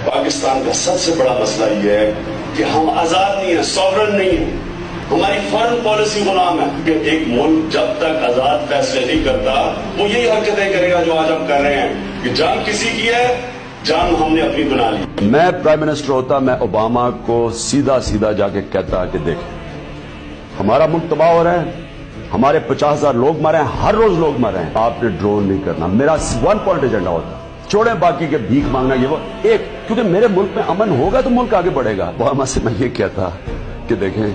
پاکستان کا سب سے بڑا مسئلہ یہ ہے کہ ہم آزاد نہیں ہیں، سوورن نہیں ہیں. ہماری فارن پالیسی غلام ہے کہ ایک ملک جب تک آزاد فیصلے نہیں کرتا وہ یہی حرکتیں کرے گا جو آج ہم کر رہے ہیں کہ جنگ کسی کی ہے، جنگ ہم نے اپنی بنا لی. میں پرائم منسٹر ہوتا میں اوباما کو سیدھا سیدھا جا کے کہتا کہ دیکھیں ہمارا ملک تباہ ہو رہا ہے، ہمارے 50,000 لوگ مر رہے ہیں، ہر روز لوگ مر رہے ہیں، آپ نے ڈرون نہیں کرنا. میرا 1 پوائنٹ ایجنڈا ہوتا، چھوڑیں باقی کے بھیک مانگنا یہ وہ ایک، کیونکہ میرے ملک میں امن ہوگا تو ملک آگے بڑھے گا. اوباما سے میں یہ کہتا کہ دیکھیں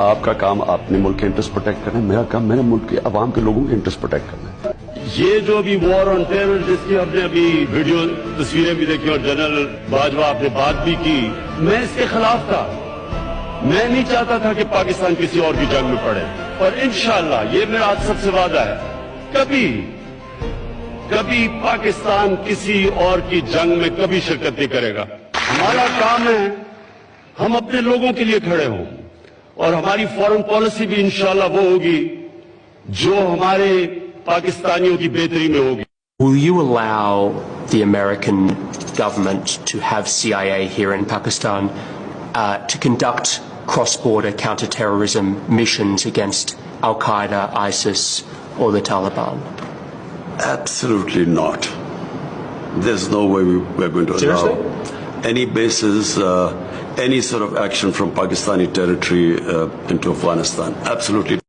آپ کا کام اپنے ملک کے انٹرسٹ پروٹیکٹ کرنا ہے، میرا کام میرے ملک کے عوام کے لوگوں کے انٹرسٹ پروٹیکٹ کرنا ہے. یہ جو ابھی وار آن ٹیرر جس کی ہم نے ابھی ویڈیو تصویریں بھی دیکھی اور جنرل باجوہ آپ نے بات بھی کی، میں اس کے خلاف تھا. میں نہیں چاہتا تھا کہ پاکستان کسی اور کی جنگ میں پڑے، اور انشاءاللہ یہ میرا آج سب سے وعدہ ہے کبھی پاکستان کسی اور کی جنگ میں کبھی شرکت نہیں کرے گا. ہمارا کام ہے ہم اپنے لوگوں کے لیے کھڑے ہوں، اور ہماری فورن پالیسی بھی انشاءاللہ وہ ہوگی جو ہمارے پاکستانیوں کی بہتری میں ہوگی. Will you allow the American government to have CIA here in Pakistan to conduct cross-border counter-terrorism missions against Al-Qaeda, ISIS or the Taliban? Absolutely not. There's no way we're going to allow any bases, any sort of action from Pakistani territory into Afghanistan. Absolutely.